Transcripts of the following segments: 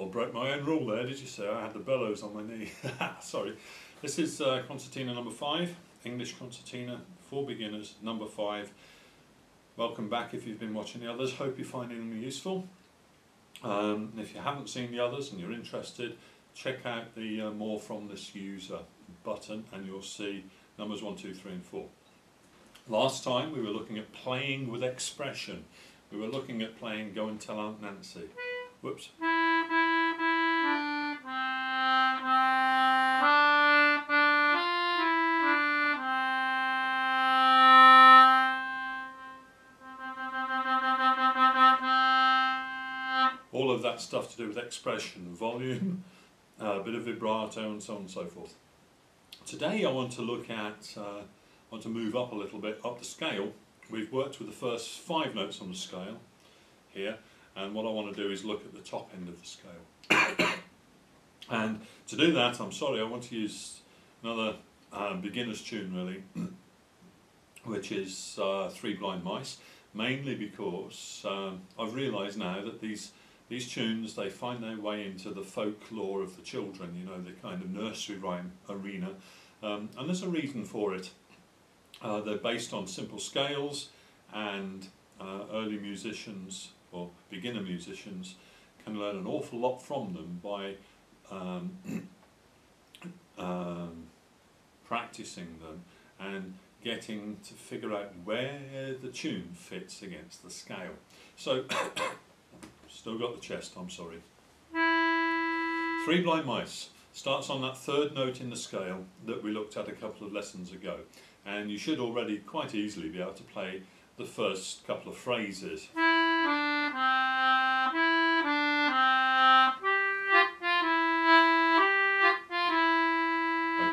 broke my own rule there, did you see? I had the bellows on my knee. Sorry. This is Concertina number 5, English Concertina for beginners, number 5. Welcome back if you've been watching the others. Hope you're finding them useful. If you haven't seen the others and you're interested, check out the More from this user button and you'll see numbers 1, 2, 3 and 4. Last time we were looking at playing with expression. We were looking at playing Go and Tell Aunt Nancy. Whoops. All of that stuff to do with expression, volume, a bit of vibrato and so on and so forth. Today I want to look at, want to move up a little bit, up the scale. We've worked with the first 5 notes on the scale here, and what I want to do is look at the top end of the scale. And to do that, I'm sorry, I want to use another beginner's tune really, which is 3 Blind Mice, mainly because I've realised now that these tunes, they find their way into the folklore of the children, you know, the kind of nursery rhyme arena, and there's a reason for it. They're based on simple scales, and early musicians or beginner musicians can learn an awful lot from them by practicing them and getting to figure out where the tune fits against the scale. So, still got the chest, I'm sorry. 3 Blind Mice starts on that 3rd note in the scale that we looked at a couple of lessons ago, and you should already quite easily be able to play the first couple of phrases.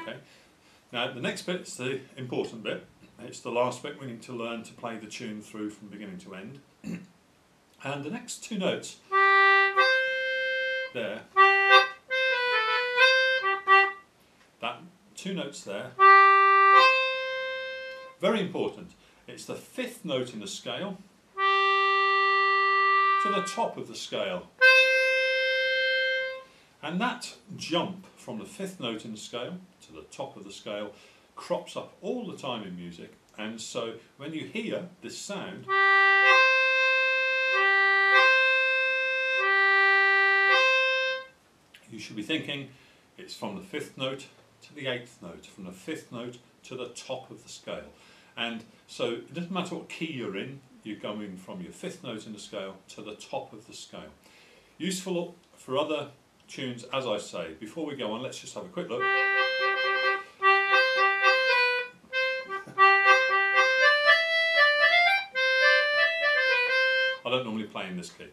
Okay, now the next bit's the important bit. It's the last bit. We need to learn to play the tune through from beginning to end. And the next 2 notes there, that 2 notes there, very important. It's the 5th note in the scale to the top of the scale. And that jump from the 5th note in the scale to the top of the scale crops up all the time in music, and so when you hear this sound, you should be thinking it's from the 5th note to the 8th note, from the 5th note to the top of the scale. And so it doesn't matter what key you're in, you're going from your 5th note in the scale to the top of the scale. Useful for other tunes, as I say. Before we go on, let's just have a quick look. I don't normally play in this key.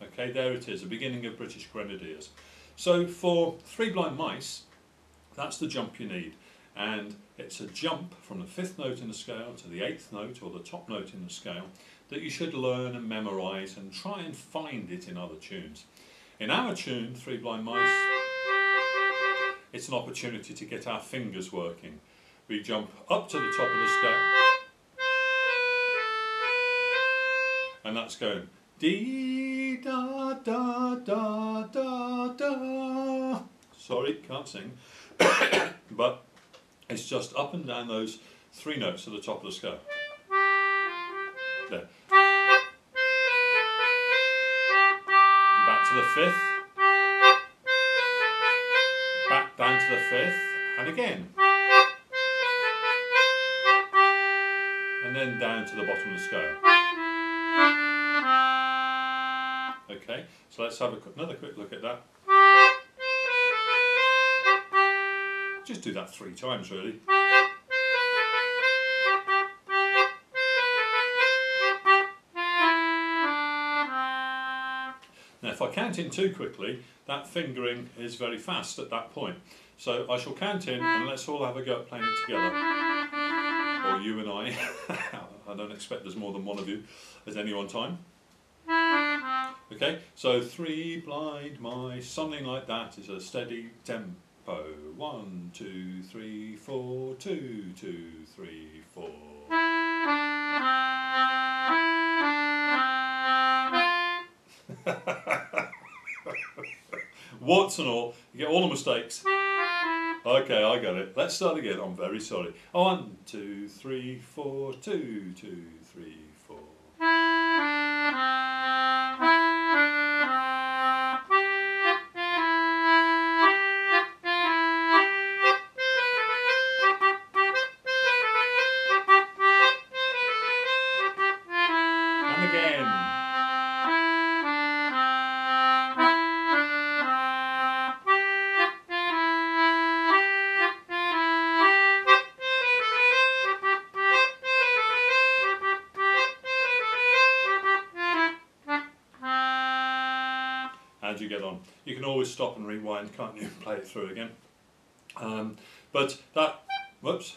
Okay, there it is, the beginning of British Grenadiers. So for 3 Blind Mice, that's the jump you need. And it's a jump from the 5th note in the scale to the 8th note, or the top note in the scale, that you should learn and memorise and try and find it in other tunes. In our tune, 3 Blind Mice, it's an opportunity to get our fingers working. We jump up to the top of the scale, and that's going dee da da da da da. Sorry, can't sing. But it's just up and down those 3 notes to the top of the scale. There. Back to the 5th. Back down to the 5th. And again. And then down to the bottom of the scale. Okay, so let's have another quick look at that. Just do that 3 times really. Now if I count in too quickly, that fingering is very fast at that point. So I shall count in and let's all have a go at playing it together. Or you and I. I don't expect there's more than one of you at any one time. Okay, so 3 Blind Mice, something like that is a steady tempo. 1, 2, 3, 4, 2, 2, 3, 4. Warts and all, you get all the mistakes. Okay, I got it. Let's start again. I'm very sorry. 1, 2, 3, 4, 2, 2, 3, 4. And again. How'd you get on? You can always stop and rewind, can't you? Play it through again. But that, whoops.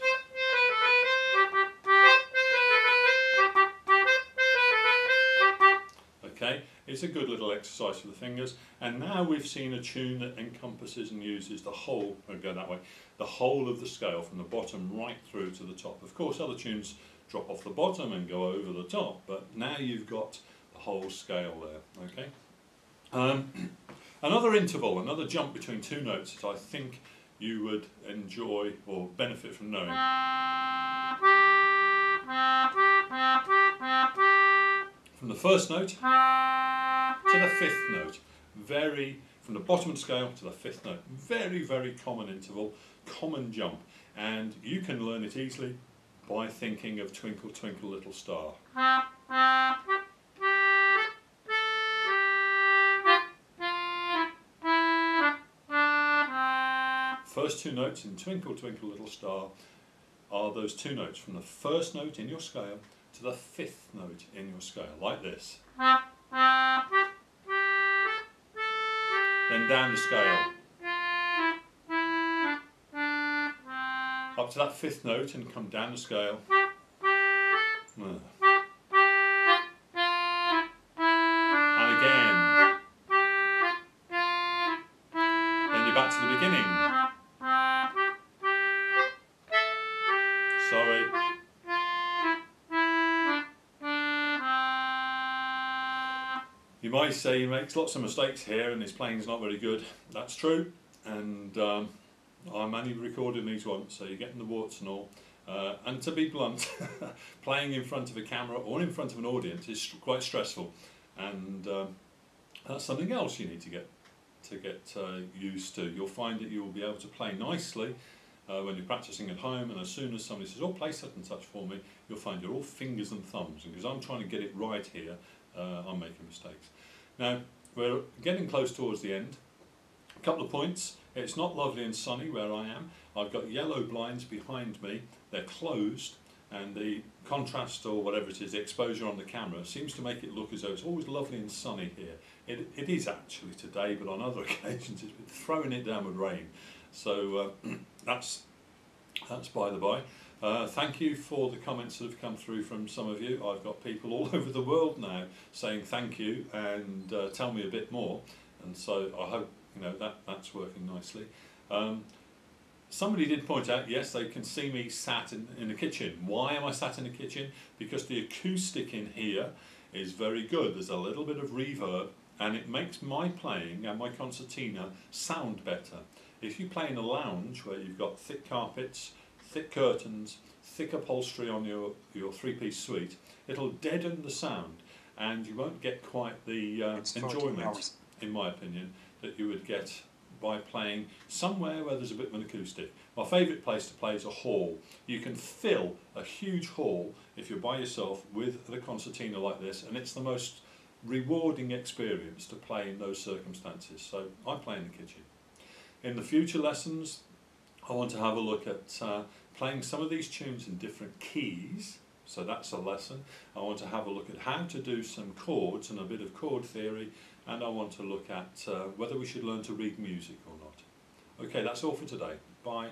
Okay, it's a good little exercise for the fingers. And now we've seen a tune that encompasses and uses the whole, I'll go that way, the whole of the scale from the bottom right through to the top. Of course, other tunes drop off the bottom and go over the top, but now you've got the whole scale there, okay? Another interval, another jump between two notes that I think you would enjoy or benefit from knowing. From the first note to the fifth note, from the bottom of the scale to the fifth note, very, very common interval, common jump, and you can learn it easily by thinking of Twinkle Twinkle Little Star. First two notes in Twinkle Twinkle Little Star are those two notes from the first note in your scale to the fifth note in your scale, like this. Then down the scale. Up to that fifth note and come down the scale. And again. Then you're back to the beginning. Sorry. You might say he makes lots of mistakes here and his playing's not very good. That's true, and I'm only recording these once, so you're getting the warts and all. And to be blunt, playing in front of a camera or in front of an audience is quite stressful, and that's something else you need to get used to. You'll find that you will be able to play nicely when you're practicing at home, and as soon as somebody says, "Oh, play such and such for me," you'll find you're all fingers and thumbs, and because I'm trying to get it right here, I'm making mistakes. Now, we're getting close towards the end. A couple of points. It's not lovely and sunny where I am. I've got yellow blinds behind me. They're closed, and the contrast, or whatever it is, the exposure on the camera, seems to make it look as though it's always lovely and sunny here. It is actually today, but on other occasions it's been throwing it down with rain. So that's by the by. Thank you for the comments that have come through from some of you. I've got people all over the world now saying thank you and tell me a bit more, and so I hope that's working nicely. Somebody did point out, yes, they can see me sat in the kitchen. Why am I sat in the kitchen? Because the acoustic in here is very good. There's a little bit of reverb, and it makes my playing and my concertina sound better. If you play in a lounge where you've got thick carpets, thick curtains, thick upholstery on your three-piece suite, it'll deaden the sound, and you won't get quite the enjoyment, in my opinion, that you would get by playing somewhere where there's a bit of an acoustic. My favourite place to play is a hall. You can fill a huge hall if you're by yourself with a concertina like this, and it's the most rewarding experience to play in those circumstances. So I play in the kitchen. In the future lessons, I want to have a look at playing some of these tunes in different keys, so that's a lesson. I want to have a look at how to do some chords and a bit of chord theory, and I want to look at whether we should learn to read music or not. Okay, that's all for today. Bye.